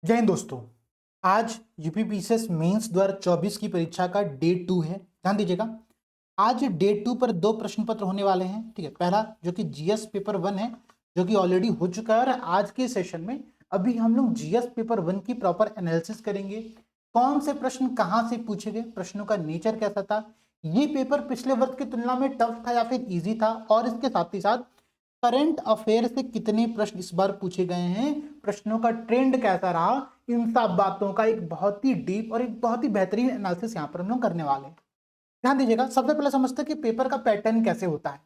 जय हिंद दोस्तों। आज यूपीपीसीएस मेंस 2024 की परीक्षा का डे 2 है। ध्यान दीजिएगा। आज डे 2 पर दो प्रश्न पत्र होने वाले हैं। ठीक है, पहला जो कि जीएस पेपर 1 है, जो कि ऑलरेडी हो चुका है, और आज के सेशन में अभी हम लोग जीएस पेपर 1 की प्रॉपर एनालिसिस करेंगे। कौन से प्रश्न कहां से पूछे गए, प्रश्नों का नेचर कैसा था, ये पेपर पिछले वर्ष की तुलना में टफ था या फिर इजी था, और इसके साथ ही साथ करंट अफेयर से कितने प्रश्न इस बार पूछे गए हैं, प्रश्नों का ट्रेंड कैसा रहा, इन सब बातों का एक बहुत ही डीप और एक बहुत ही बेहतरीन एनालिसिस यहाँ पर हम लोग करने वाले हैं। ध्यान दीजिएगा। सबसे पहले समझते हैं कि पेपर का पैटर्न कैसे होता है।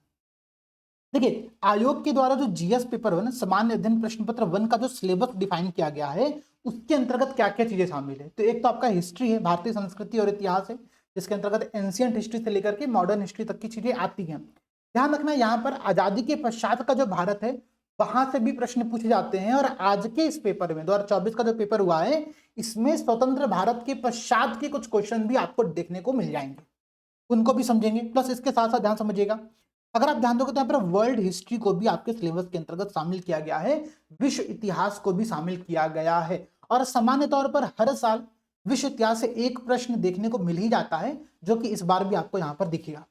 देखिए, आयोग के द्वारा जो जीएस पेपर 1 सामान्य अध्ययन प्रश्न पत्र 1 का जो सिलेबस डिफाइन किया गया है, उसके अंतर्गत क्या क्या चीजें शामिल है। तो एक तो आपका हिस्ट्री है, भारतीय संस्कृति और इतिहास है, जिसके अंतर्गत एंशियंट हिस्ट्री से लेकर के मॉडर्न हिस्ट्री तक की चीजें आती हैं। ध्यान रखना, यहाँ पर आजादी के पश्चात का जो भारत है, वहां से भी प्रश्न पूछे जाते हैं। और आज के इस पेपर में 2024 का जो पेपर हुआ है, इसमें स्वतंत्र भारत के पश्चात के कुछ क्वेश्चन भी आपको देखने को मिल जाएंगे, उनको भी समझेंगे। प्लस इसके साथ साथ ध्यान समझिएगा, अगर आप ध्यान दोगे तो यहाँ पर वर्ल्ड हिस्ट्री को भी आपके सिलेबस के अंतर्गत शामिल किया गया है, विश्व इतिहास को भी शामिल किया गया है। और सामान्य तौर पर हर साल विश्व इतिहास से एक प्रश्न देखने को मिल ही जाता है, जो कि इस बार भी आपको यहाँ पर दिखेगा।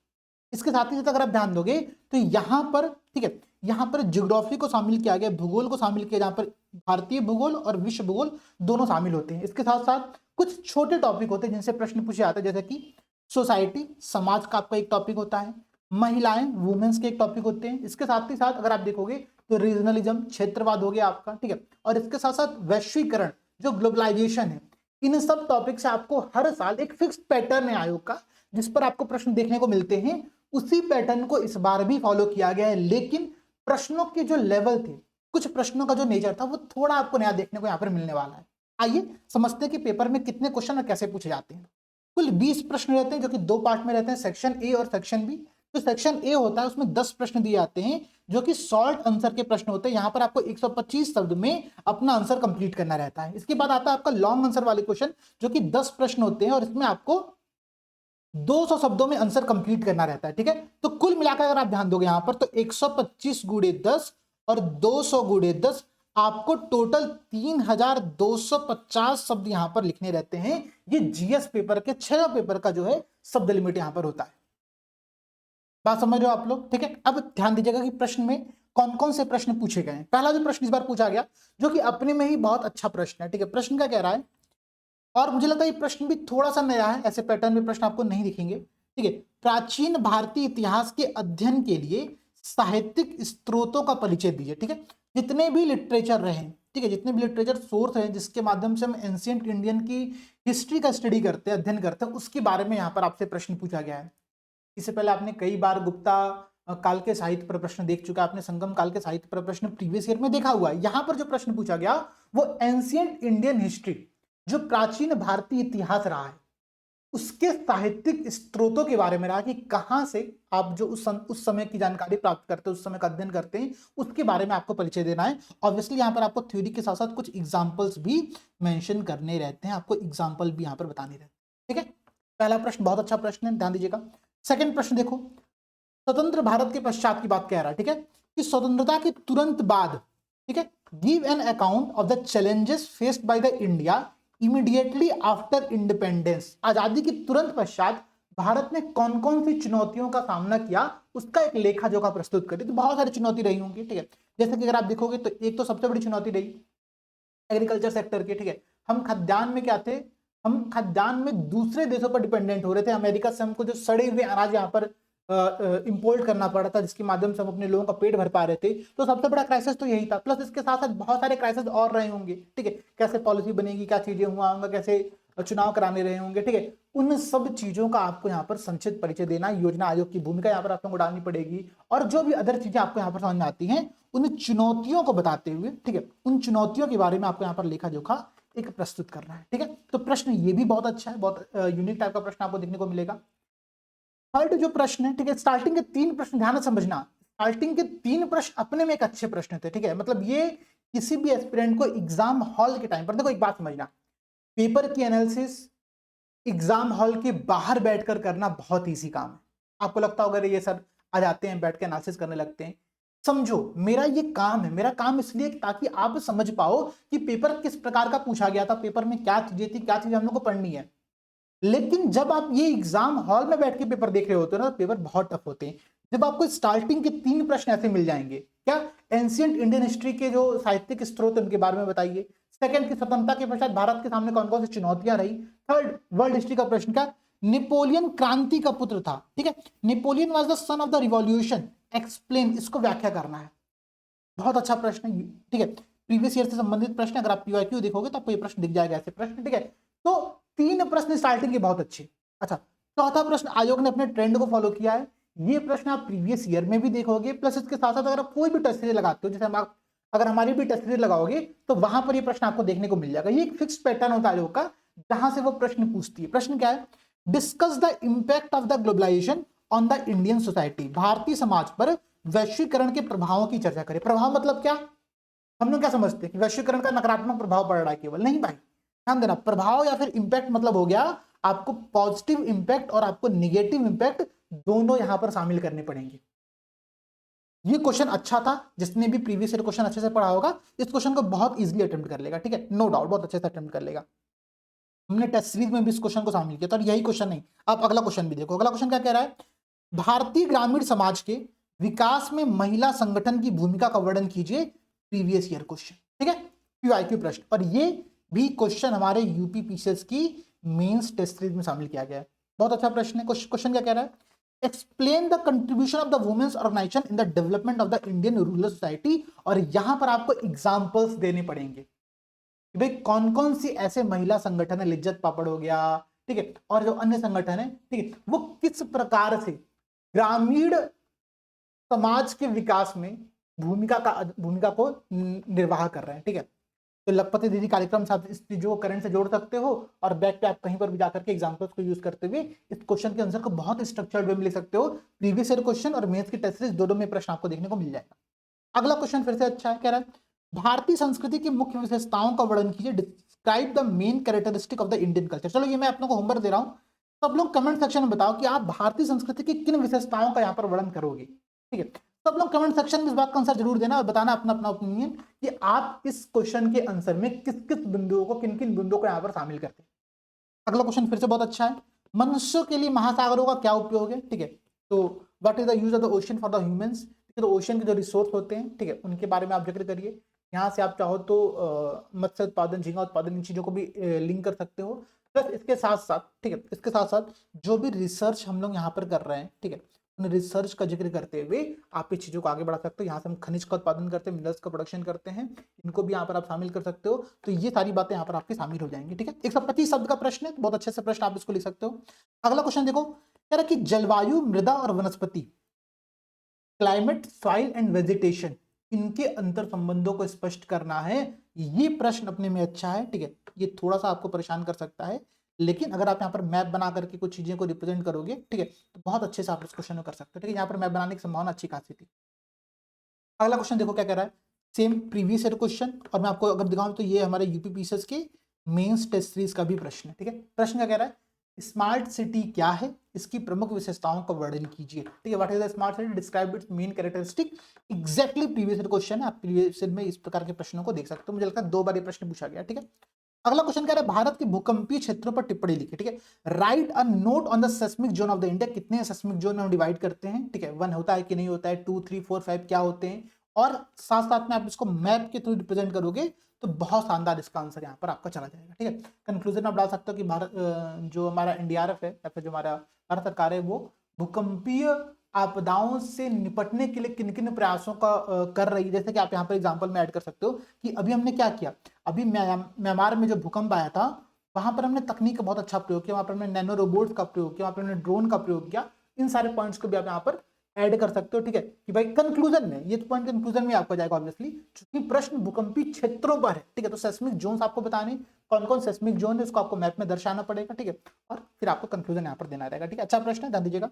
इसके साथ ही साथ अगर आप ध्यान दोगे तो यहाँ पर, ठीक है, यहाँ पर ज्योग्राफी को शामिल किया गया, भूगोल को शामिल किया, जहाँ पर भारतीय भूगोल और विश्व भूगोल दोनों शामिल होते हैं। इसके साथ साथ कुछ छोटे टॉपिक होते हैं जिनसे प्रश्न पूछे जाते हैं, जैसे कि सोसाइटी, समाज का आपका एक टॉपिक होता है, महिलाएं, वुमेन्स के एक टॉपिक होते हैं। इसके साथ ही साथ अगर आप देखोगे तो रीजनलिज्म, क्षेत्रवाद हो गया आपका, ठीक है। और इसके साथ साथ वैश्वीकरण, जो ग्लोबलाइजेशन है, इन सब टॉपिक से आपको हर साल एक फिक्स पैटर्न है आयोग का, जिस पर आपको प्रश्न देखने को मिलते हैं। उसी पैटर्न को इस बार भी फॉलो किया गया है, लेकिन प्रश्नों के जो लेवल थे, कुछ प्रश्नों का जो नेचर था, वो थोड़ा आपको नया देखने को यहाँ पर मिलने वाला है। आइए समझते हैं कि पेपर में कितने क्वेश्चन और कैसे पूछे जाते हैं। कुल 20 प्रश्न रहते हैं, जो कि दो पार्ट में रहते हैं, सेक्शन ए और सेक्शन बी। तो सेक्शन ए होता है, उसमें 10 प्रश्न दिए जाते हैं, जो कि शॉर्ट आंसर के प्रश्न होते हैं। यहाँ पर आपको 125 शब्द में अपना आंसर कंप्लीट करना रहता है। इसके बाद आता है आपका लॉन्ग आंसर वाले क्वेश्चन, जो कि 10 प्रश्न होते हैं, और इसमें आपको 200 शब्दों में आंसर कंप्लीट करना रहता है। ठीक है, तो कुल मिलाकर अगर आप ध्यान दोगे यहाँ पर, तो 125 गुणे 10 और 200 गुणे 10, आपको टोटल 3250 शब्द यहां पर लिखने रहते हैं। ये जीएस पेपर के 6 पेपर का जो है शब्द लिमिट यहां पर होता है। बात समझ रहे हो आप लोग? ठीक है, अब ध्यान दीजिएगा कि प्रश्न में कौन कौन से प्रश्न पूछे गए हैं। पहला जो प्रश्न इस बार पूछा गया, जो कि अपने में ही बहुत अच्छा प्रश्न है। ठीक है, प्रश्न क्या कह रहा है, और मुझे लगता है ये प्रश्न भी थोड़ा सा नया है, ऐसे पैटर्न में प्रश्न आपको नहीं दिखेंगे। ठीक है, प्राचीन भारतीय इतिहास के अध्ययन के लिए साहित्यिक स्रोतों का परिचय दीजिए। ठीक है, जितने भी लिटरेचर रहे, ठीक है, जितने भी लिटरेचर सोर्स हैं जिसके माध्यम से हम एंशियंट इंडियन की हिस्ट्री का स्टडी करते हैं, अध्ययन करते हैं, उसके बारे में यहाँ पर आपसे प्रश्न पूछा गया है। इससे पहले आपने कई बार गुप्ता काल के साहित्य पर प्रश्न देख चुका, आपने संगम काल के साहित्य पर प्रश्न प्रीवियस ईयर में देखा हुआ है। यहां पर जो प्रश्न पूछा गया, वो एंशियंट इंडियन हिस्ट्री, जो प्राचीन भारतीय इतिहास रहा है, उसके साहित्यिक स्रोतों के बारे में रहा, कि कहां से आप जो उस समय की जानकारी प्राप्त करते हैं, उस समय का अध्ययन करते हैं, उसके बारे में आपको परिचय देना है। ऑब्वियसली यहां पर आपको थ्योरी के साथ साथ कुछ एग्जांपल्स भी मेंशन करने रहते हैं, आपको एग्जांपल भी यहां पर बताने रहते हैं। ठीक है, पहला प्रश्न बहुत अच्छा प्रश्न है, ध्यान दीजिएगा। सेकंड प्रश्न देखो, स्वतंत्र भारत के पश्चात की बात कह रहा है। ठीक है, कि स्वतंत्रता के तुरंत बाद, ठीक है, give an account of the challenges faced by the India immediately after independence. आजादी के तुरंत पश्चात भारत ने कौन कौन सी चुनौतियों का सामना किया, उसका एक लेखा जोखा प्रस्तुत करिए। तो बहुत सारी चुनौती रही होंगी। ठीक है, जैसे कि अगर आप देखोगे तो एक तो सबसे बड़ी चुनौती रही एग्रीकल्चर सेक्टर की। ठीक है, हम खाद्यान्न में क्या थे, हम खाद्यान्न में दूसरे देशों पर डिपेंडेंट हो रहे थे। अमेरिका से हमको जो सड़े हुए अनाज यहाँ पर इंपोर्ट करना पड़ा था, जिसके माध्यम से हम अपने लोगों का पेट भर पा रहे थे। तो सबसे बड़ा क्राइसिस तो यही था। प्लस इसके साथ साथ बहुत सारे क्राइसिस और रहे होंगे। ठीक है, कैसे पॉलिसी बनेगी, क्या चीजें हुआ होंगे, कैसे चुनाव कराने रहे होंगे। ठीक है, उन सब चीजों का आपको यहाँ पर संक्षिप्त परिचय देना, योजना आयोग की भूमिका यहाँ पर आपको डालनी पड़ेगी, और जो भी अदर चीजें आपको यहाँ पर समझ में आती हैं, उन चुनौतियों को बताते हुए, ठीक है, उन चुनौतियों के बारे में आपको यहाँ पर लेखा जोखा एक प्रस्तुत करना है। ठीक है, तो प्रश्न ये भी बहुत अच्छा है, बहुत यूनिक टाइप का प्रश्न आपको देखने को मिलेगा। थर्ड जो प्रश्न है, ठीक है, स्टार्टिंग के 3 प्रश्न ध्यान से समझना, स्टार्टिंग के 3 प्रश्न अपने में एक अच्छे प्रश्न थे। ठीक है, मतलब ये किसी भी एस्पिरेंट को एग्जाम हॉल के टाइम पर, देखो एक बात समझना, पेपर की एनालिसिस एग्जाम हॉल के बाहर बैठकर करना बहुत ईजी काम है। आपको लगता होगा ये सर आ जाते हैं बैठ के एनालिसिस करने लगते हैं, समझो, मेरा ये काम है, मेरा काम इसलिए ताकि आप समझ पाओ कि पेपर किस प्रकार का पूछा गया था, पेपर में क्या चीजें थी, क्या चीजें हम लोग को पढ़नी है। लेकिन जब आप ये एग्जाम हॉल में बैठ के पेपर देख रहे होते हो ना, तो पेपर बहुत टफ होते हैं। जब आपको स्टार्टिंग के 3 प्रश्न ऐसे मिल जाएंगे, क्या एंशियंट इंडियन हिस्ट्री के जो साहित्यिक स्रोत है उनके बारे में बताइए। सेकंड की स्वतंत्रता के पश्चात भारत के सामने कौन कौन सी चुनौतियां रही। थर्ड वर्ल्ड हिस्ट्री का प्रश्न, क्या नेपोलियन क्रांति का पुत्र था, ठीक है, Napoleon was the son of the revolution, explain, इसको व्याख्या करना है। बहुत अच्छा प्रश्न है, ठीक है, प्रीवियस ईयर से संबंधित प्रश्न। अगर आप पीवाईक्यू देखोगे तो आपको ये प्रश्न दिख जाएगा, ऐसे प्रश्न, ठीक है। तो 3 प्रश्न स्टार्टिंग के बहुत अच्छे। अच्छा, चौथा प्रश्न, आयोग ने अपने ट्रेंड को फॉलो किया है। ये प्रश्न आप प्रीवियस ईयर में भी देखोगे, प्लस इसके साथ साथ अगर आप कोई भी टेस्ट सीरीज लगाते हो, जैसे हम आप अगर हमारी भी टेस्ट सीरीज लगाओगे तो वहां पर ये प्रश्न आपको देखने को मिल जाएगा। ये एक फिक्स पैटर्न होता है आयोग का, जहां से वो प्रश्न पूछती है। प्रश्न क्या है, discuss the impact of the globalisation on the Indian society, भारतीय समाज पर वैश्वीकरण के प्रभावों की चर्चा करें। प्रभाव मतलब क्या, हम लोग क्या समझते हैं कि वैश्वीकरण का नकारात्मक प्रभाव पड़ रहा है केवल, नहीं भाई, ध्यान देना। प्रभाव या फिर इंपैक्ट मतलब हो गया आपको पॉजिटिव इंपैक्ट और आपको निगेटिव इंपैक्ट दोनों यहां पर शामिल करने पड़ेंगे। ये क्वेश्चन अच्छा था, जिसने भी प्रीवियस ईयर क्वेश्चन अच्छे से पढ़ा होगा इस क्वेश्चन को बहुत इजीली अटेम्प्ट कर लेगा, ठीक है, नो डाउट, बहुत अच्छे से अटेम्प्ट कर लेगा। हमने टेस्ट सीरीज में भी इस क्वेश्चन को शामिल किया था, और यही क्वेश्चन नहीं, आप अगला क्वेश्चन भी देखो। अगला क्वेश्चन क्या कह रहा है, भारतीय ग्रामीण समाज के विकास में महिला संगठन की भूमिका का वर्णन कीजिए, प्रीवियस ईयर क्वेश्चन, ठीक है, पीवाईक्यू प्रश्न। और ये भी क्वेश्चन हमारे यूपी पीसीएस की मेंस टेस्ट सीरीज में शामिल किया गया है। बहुत अच्छा प्रश्न है। क्वेश्चन क्या कह रहा है, explain the contribution of the women's organisation in the development of the Indian rural society. और यहां पर आपको एग्जांपल्स देने पड़ेंगे कि भाई कौन कौन सी ऐसे महिला संगठन है, लिज्जत पापड़ हो गया, ठीक है, और जो अन्य संगठन है, ठीक है, वो किस प्रकार से ग्रामीण समाज के विकास में भूमिका को निर्वाह कर रहे हैं, ठीक है। तो लखपति दीदी कार्यक्रम से आप इस चीजों को करंट से जोड़ सकते हो, और बैक पे आप कहीं पर भी जाकर के एग्जांपल्स को यूज करते हुए इस क्वेश्चन के आंसर को बहुत स्ट्रक्चर्ड वे में लिख सकते हो। प्रीवियस ईयर क्वेश्चन और मेंस की टेस्ट सीरीज दोनों में प्रश्न आपको देखने को मिल जाएगा। अगला क्वेश्चन फिर से अच्छा है, कह रहा है भारतीय संस्कृति की मुख्य विशेषताओं का वर्णन कीजिए, describe the main characteristic of the Indian culture. चलो ये मैं आप लोगों को होमवर्क दे रहा हूं, सब लोग कमेंट सेक्शन में बताओ कि आप भारतीय संस्कृति की किन विशेषताओं का यहाँ पर वर्णन करोगे, ठीक है। सब लोग कमेंट सेक्शन में इस बात का आंसर जरूर देना और बताना अपना अपना ओपिनियन कि आप इस क्वेश्चन के आंसर में किस किस बिंदुओं को, किन किन बिंदुओं को यहाँ पर शामिल करते हैं। अगला क्वेश्चन फिर से बहुत अच्छा है, मनुष्यों के लिए महासागरों का क्या उपयोग है, ठीक है। तो what is the use of the ocean for the humans, तो ओशन के जो रिसोर्स होते हैं, ठीक है, उनके बारे में आप जिक्र करिए। यहाँ से आप चाहो तो मत्स्य उत्पादन, झींगा उत्पादन, इन चीजों को भी लिंक कर सकते हो। प्लस इसके साथ साथ, ठीक है, इसके साथ साथ जो भी रिसर्च हम लोग यहाँ पर कर रहे हैं, ठीक है, उन रिसर्च का जिक्र करते हुए आप इस चीजों को आगे बढ़ा सकते हो। यहाँ से हम खनिज का उत्पादन करते हैं, मिनरल्स का प्रोडक्शन करते हैं, इनको भी यहाँ पर आप शामिल कर सकते हो। तो ये सारी बातें यहाँ पर आपकी शामिल हो जाएंगी, ठीक है। 125 शब्द का प्रश्न है, बहुत अच्छे से प्रश्न आप इसको लिख सकते हो। अगला क्वेश्चन देखो, कह रहा है कि जलवायु, मृदा और वनस्पति, क्लाइमेट, सॉइल एंड वेजिटेशन, इनके अंतर संबंधों को स्पष्ट करना है। ये प्रश्न अपने में अच्छा है, ठीक है, ये थोड़ा सा आपको परेशान कर सकता है, लेकिन अगर आप यहाँ पर मैप बना करके कुछ चीजें को रिप्रेजेंट करोगे, ठीक है, तो बहुत अच्छे से आप इस क्वेश्चन को कर सकते हो, ठीक है। यहाँ पर मैप बनाने की संभावना अच्छी खासी थी। अगला क्वेश्चन देखो क्या कह रहा है, सेम प्रीवियस ईयर क्वेश्चन, और मैं आपको अगर दिखाऊं तो ये हमारे यूपी पीसीएस के मेंस टेस्ट सीरीज का भी प्रश्न है, ठीक है। प्रश्न क्या कह रहा है, स्मार्ट सिटी क्या है, इसकी प्रमुख विशेषताओं का वर्णन कीजिए, ठीक है। What is the smart city, describe it's main characteristic. Exactly previous year question है, आप प्रीवियस ईयर में इस प्रकार के प्रश्नों को देख सकते हो। मुझे लगता है 2 बार ये प्रश्न पूछा गया, ठीक है। अगला क्वेश्चन कह रहा है भारत के भूकंपीय क्षेत्रों पर टिप्पणी लिखिए, ठीक है। Right a note on the seismic zone of the India, कितने सेस्मिक जोन में हम डिवाइड करते हैं, ठीक है, 1 होता है कि नहीं होता है, 2, 3, 4, 5 क्या होते हैं, और साथ साथ में आप इसको मैप के थ्रू रिप्रेजेंट करोगे तो बहुत शानदार इसका आंसर यहाँ पर आपका चला जाएगा, ठीक है। कंक्लूजन आप डाल सकते हो कि भारत जो हमारा एनडीआरएफ है या फिर जो हमारा भारत सरकार है वो भूकंपीय आपदाओं से निपटने के लिए किन किन प्रयासों का कर रही है। जैसे कि आप यहाँ पर एग्जांपल में ऐड कर सकते हो कि अभी हमने क्या किया, अभी म्यांमार में जो भूकंप आया था वहां पर हमने तकनीक का बहुत अच्छा प्रयोग किया, वहां पर हमने नैनो रोबोट्स का प्रयोग किया, वहां पर हमने ड्रोन का प्रयोग किया। इन सारे पॉइंट्स को भी आप यहाँ पर ऐड कर सकते हो, ठीक है, कि भाई कंक्लूजन में, ये पॉइंट कंक्लूजन में आपको जाएगा ऑब्वियसली, क्योंकि प्रश्न भूकंपी क्षेत्रों पर है, ठीक है। तो सेस्मिक जोन्स आपको बताने, कौन कौन सेस्मिक जोन है उसको आपको मैप में दर्शाना पड़ेगा, ठीक है, और फिर आपको कंक्लूजन यहाँ पर देना रहेगा, ठीक है। अच्छा प्रश्न है, ध्यान दीजिएगा।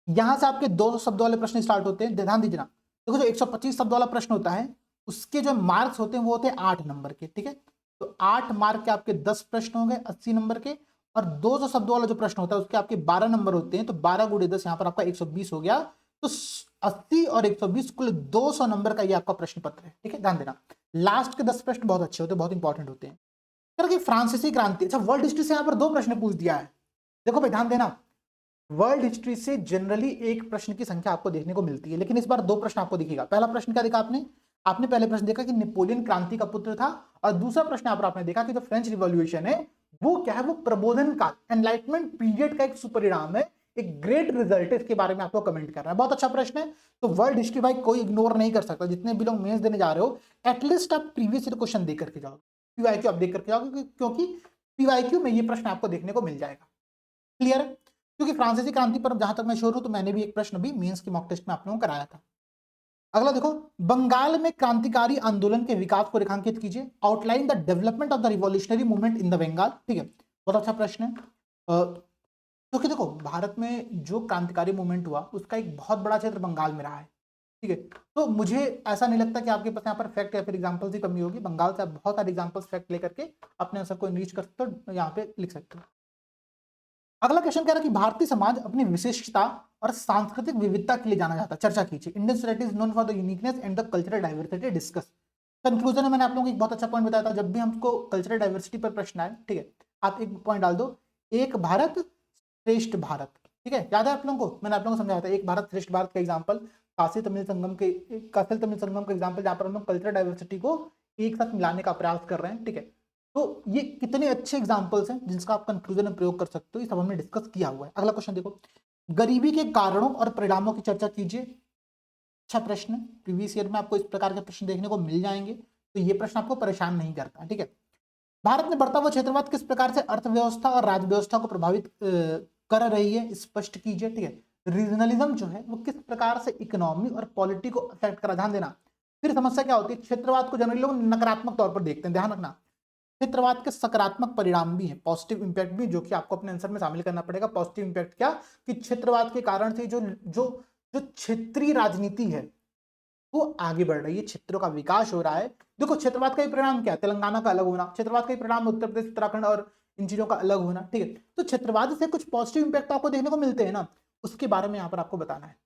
यहां से आपके 200 शब्द वाले प्रश्न स्टार्ट होते हैं, ध्यान दीजिए ना। देखो जो 125 शब्द वाला प्रश्न होता है उसके जो मार्क्स होते हैं वो होते हैं 8 नंबर के, ठीक है। तो 8 मार्क के आपके 10 प्रश्न हो गए 80 नंबर के, और 200 शब्द वाला जो प्रश्न होता है उसके आपके 12 नंबर होते हैं, तो 12 × 10 यहाँ पर आपका 120 हो गया। तो 80 और 120 कुल 200 नंबर का ये आपका प्रश्न पत्र है। ठीक है, ध्यान देना, लास्ट के 10 प्रश्न बहुत अच्छे होते हैं, बहुत इंपॉर्टेंट होते हैं। कि फ्रांसीसी क्रांति, अच्छा वर्ल्ड हिस्ट्री से यहाँ पर 2 प्रश्न पूछ दिया है। देखो भाई ध्यान देना, वर्ल्ड हिस्ट्री से जनरली एक प्रश्न की संख्या आपको देखने को मिलती है, लेकिन इस बार 2 प्रश्न आपको दिखेगा। पहला प्रश्न क्या देखा आपने, आपने पहले प्रश्न देखा कि नेपोलियन क्रांति का पुत्र था, और दूसरा प्रश्न यहाँ पर आपने देखा कि जो फ्रेंच रिवॉल्यूशन है वो क्या है, वो प्रबोधन काल, एनलाइटमेंट पीरियड का एक सुपरिणाम है, एक ग्रेट रिजल्ट है, इसके बारे में आपको कमेंट करना है। बहुत अच्छा प्रश्न है। तो वर्ल्ड हिस्ट्री भाई कोई इग्नोर नहीं कर सकता, जितने भी लोग मेंस देने जा रहे हो एटलीस्ट आप प्रीवियस ईयर क्वेश्चन देख करके जाओ, पीवाईक्यू आप देख करके जाओ, क्योंकि पीवाईक्यू में ये प्रश्न आपको देखने को मिल जाएगा। क्लियर है, क्योंकि फ्रांसीसी क्रांति पर जहां तक मैं श्योर हूं तो मैंने भी एक प्रश्न भी मेंस के मॉक टेस्ट में आप लोगों को कराया था। अगला देखो, बंगाल में क्रांतिकारी आंदोलन के विकास को रेखांकित कीजिए, outline the development of the revolutionary movement in the Bengal. ठीक है, बहुत अच्छा प्रश्न है। क्योंकि देखो भारत में जो क्रांतिकारी मूवमेंट हुआ उसका एक बहुत बड़ा क्षेत्र बंगाल में रहा है। ठीक है, तो मुझे ऐसा नहीं लगता कि आपके पास यहाँ पर फैक्ट या फिर एग्जांपल्स की कमी होगी। बंगाल से आप बहुत सारे एग्जांपल्स फैक्ट लेकर के अपने आंसर को इनरीच कर सकते हो, यहाँ पे लिख सकते हो। अगला क्वेश्चन कह रहा है कि भारतीय समाज अपनी विशिष्टता और सांस्कृतिक विविधता के लिए जाना जाता है, चर्चा कीजिए। Indian society is known for the uniqueness and the cultural diversity, discuss. Conclusion में मैंने आप लोगों को एक बहुत अच्छा पॉइंट बताया था, जब भी हमको कल्चरल डाइवर्सिटी पर प्रश्न आए, ठीक है, आप एक पॉइंट डाल दो, एक भारत श्रेष्ठ भारत। ठीक है, याद है आप लोगों को, मैंने आप लोगों को समझाया था एक भारत श्रेष्ठ भारत का एग्जाम्पल, काशी तमिल संगम का एग्जाम्पल, जहां पर हम लोग कल्चरल डाइवर्सिटी को एक साथ मिलाने का प्रयास कर रहे हैं। ठीक है, तो ये कितने अच्छे एग्जाम्पल्स हैं जिसका आप कंक्लूजन में प्रयोग कर सकते हो, ये सब हमने डिस्कस किया हुआ है। अगला क्वेश्चन देखो, गरीबी के कारणों और परिणामों की चर्चा कीजिए। अच्छा प्रश्न, प्रीवियस ईयर में आपको इस प्रकार के प्रश्न देखने को मिल जाएंगे, तो ये प्रश्न आपको परेशान नहीं करता। ठीक है, भारत में बढ़ता हुआ क्षेत्रवाद किस प्रकार से अर्थव्यवस्था और राज्यव्यवस्था को प्रभावित कर रही है, स्पष्ट कीजिए। ठीक है, रीजनलिज्म जो है वो किस प्रकार से इकोनॉमी और पॉलिटी को अफेक्ट करा, ध्यान देना। फिर समस्या क्या होती है, क्षेत्रवाद को जनरली लोग नकारात्मक तौर पर देखते हैं, ध्यान रखना। क्षेत्रवाद के सकारात्मक परिणाम भी है, पॉजिटिव इंपैक्ट भी, जो कि आपको अपने आंसर में शामिल करना पड़ेगा। पॉजिटिव इंपैक्ट क्या, कि क्षेत्रवाद के कारण से जो जो जो क्षेत्रीय राजनीति है वो आगे बढ़ रही है, क्षेत्रों का विकास हो रहा है। देखो क्षेत्रवाद का ही परिणाम क्या है, तेलंगाना का अलग होना, क्षेत्रवाद का ही परिणाम उत्तर प्रदेश उत्तराखंड और इन चीजों का अलग होना। ठीक है, तो क्षेत्रवाद से कुछ पॉजिटिव इंपैक्ट आपको देखने को मिलते हैं ना, उसके बारे में यहाँ पर आपको बताना है।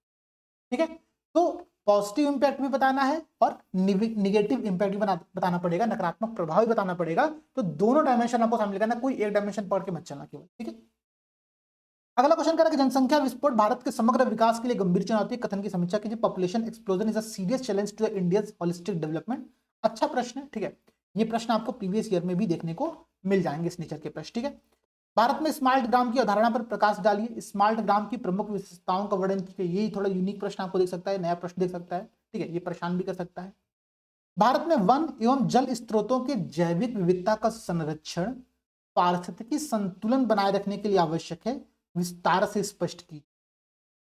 ठीक है, तो पॉजिटिव इंपैक्ट भी बताना है और निगेटिव इंपैक्ट भी बताना पड़ेगा, नकारात्मक प्रभाव भी बताना पड़ेगा। तो दोनों डायमेंशन आपको शामिल करना, कोई एक डायमेंशन पढ़ के मत चलना केवल। ठीक है, अगला क्वेश्चन कह रहा है कि जनसंख्या विस्फोट भारत के समग्र विकास के लिए गंभीर चुनौती, कथन की समीक्षा कीजिए। Population explosion is a serious challenge to India's holistic development. अच्छा प्रश्न है। ठीक है, ये प्रश्न आपको प्रीवियस ईयर में भी देखने को मिल जाएंगे, इस नेचर के प्रश्न। ठीक है, भारत में स्मार्ट ग्राम की अवधारणा पर प्रकाश डालिए। स्मार्ट ग्राम की प्रमुख विशेषताओं का वर्णन कीजिए। यही थोड़ा यूनिक प्रश्न आपको देख सकता है, नया प्रश्न देख सकता है। ठीक है, ये परेशान भी कर सकता है। भारत में वन एवं जल स्रोतों के जैविक विविधता का संरक्षण पारिस्थितिकी संतुलन बनाए रखने के लिए आवश्यक है, विस्तार से स्पष्ट की।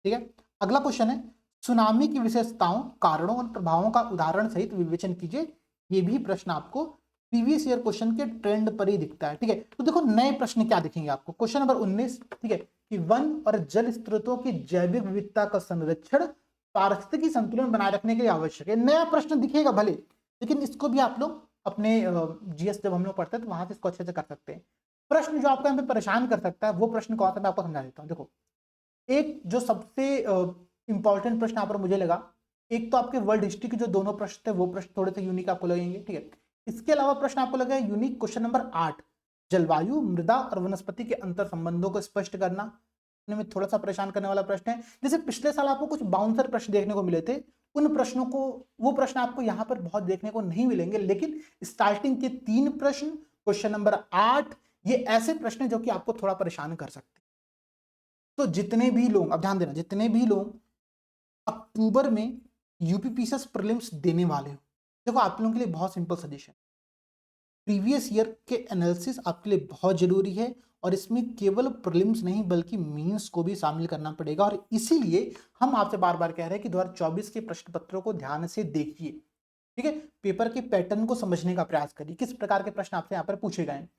ठीक है, अगला क्वेश्चन है, सुनामी की विशेषताओं, कारणों और प्रभावों का उदाहरण सहित विवेचन कीजिए। ये भी प्रश्न आपको प्रीवियस ईयर क्वेश्चन के ट्रेंड पर ही दिखता है। ठीक है, तो देखो नए प्रश्न क्या दिखेंगे आपको, क्वेश्चन नंबर 19। ठीक है, कि वन और जल स्रोतों की जैविक विविधता का संरक्षण पारिस्थितिकी संतुलन बनाए रखने के लिए आवश्यक है। नया प्रश्न दिखेगा भले, लेकिन इसको भी आप लोग अपने जीएस जब हम लोग पढ़ते हैं तो वहां से इसको अच्छे से कर सकते हैं। प्रश्न जो आपको यहाँ पे परेशान कर सकता है वो प्रश्न कौन सा, मैं आपको समझा देता हूँ। देखो, एक जो सबसे इंपॉर्टेंट प्रश्न यहाँ पर मुझे लगा, एक तो आपके वर्ल्ड हिस्ट्री के जो दोनों प्रश्न थे वो प्रश्न थोड़े से यूनिक आपको लगेंगे। ठीक है, इसके अलावा प्रश्न आपको लगा यूनिक क्वेश्चन नंबर 8, जलवायु, मृदा और वनस्पति के अंतर संबंधों को स्पष्ट करना, में थोड़ा सा परेशान करने वाला प्रश्न है। जैसे पिछले साल आपको कुछ बाउंसर प्रश्न देखने को मिले थे, उन प्रश्नों को, वो प्रश्न आपको यहाँ पर बहुत देखने को नहीं मिलेंगे, लेकिन स्टार्टिंग के 3 प्रश्न, क्वेश्चन नंबर 8, ये ऐसे प्रश्न जो कि आपको थोड़ा परेशान कर सकते हैं। तो जितने भी लोग, अब ध्यान देना, जितने भी लोग अक्टूबर में यूपीपीसीएस प्रीलिम्स देने वाले हो, देखो आप लोगों के लिए बहुत सिंपल सजेशन, प्रीवियस ईयर के एनालिसिस आपके लिए बहुत जरूरी है, और इसमें केवल प्रीलिम्स नहीं बल्कि मेंस को भी शामिल करना पड़ेगा। और इसीलिए हम आपसे बार बार कह रहे हैं कि 2024 के प्रश्न पत्रों को ध्यान से देखिए। ठीक है, पेपर के पैटर्न को समझने का प्रयास करिए, किस प्रकार के प्रश्न आपसे यहाँ पर पूछे गए हैं।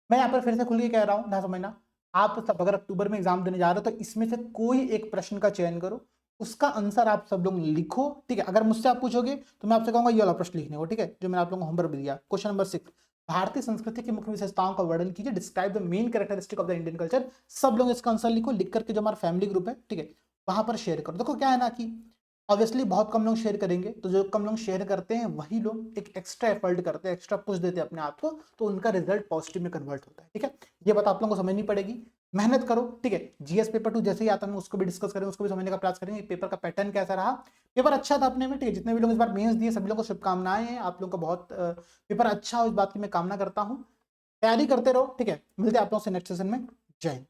मैं यहाँ पर फिर से खुल के कह रहा हूँ, ना समझना, आप सब अगर अक्टूबर में एग्जाम देने जा रहे हो तो इसमें से कोई एक प्रश्न का चयन करो, उसका आंसर आप सब लोग लिखो। ठीक है, अगर मुझसे आप पूछोगे तो मैं आपसे कहूंगा ये वाला प्रश्न लिखने को। ठीक है, जो मैंने आप लोगों को होमवर्क दिया, क्वेश्चन नंबर 6, भारतीय संस्कृति की मुख्य विशेषताओं का वर्णन कीजिए, describe the main characteristic of the Indian culture. सब लोग इसका आंसर लिखो, लिख करके जो हमारा फैमिली ग्रुप है, ठीक है, वहां पर शेयर करो। देखो क्या है ना कि ऑब्वियसली बहुत कम लोग शेयर करेंगे, तो जो कम लोग शेयर करते हैं वही लोग एक एक्स्ट्रा एफर्ट करते हैं, एक्स्ट्रा पुश देते हैं अपने आप को, तो उनका रिजल्ट पॉजिटिव में कन्वर्ट होता है। ठीक है, ये बात आप लोगों को समझनी पड़ेगी, मेहनत करो। ठीक है, जीएस पेपर 2 जैसे ही आता है उसको भी डिस्कस करेंगे, उसको भी समझने का प्रयास करेंगे पेपर का पैटर्न कैसा रहा। पेपर अच्छा था अपने में। ठीक है, जितने भी लोग इस बार मेंस दिए सभी लोगों को शुभकामनाएं हैं, आप लोगों का बहुत पेपर अच्छा हो इस बात की मैं कामना करता हूँ। तैयारी करते रहो। ठीक है, मिलते हैं आप लोगों से नेक्स्ट सेशन में। जय हिंद।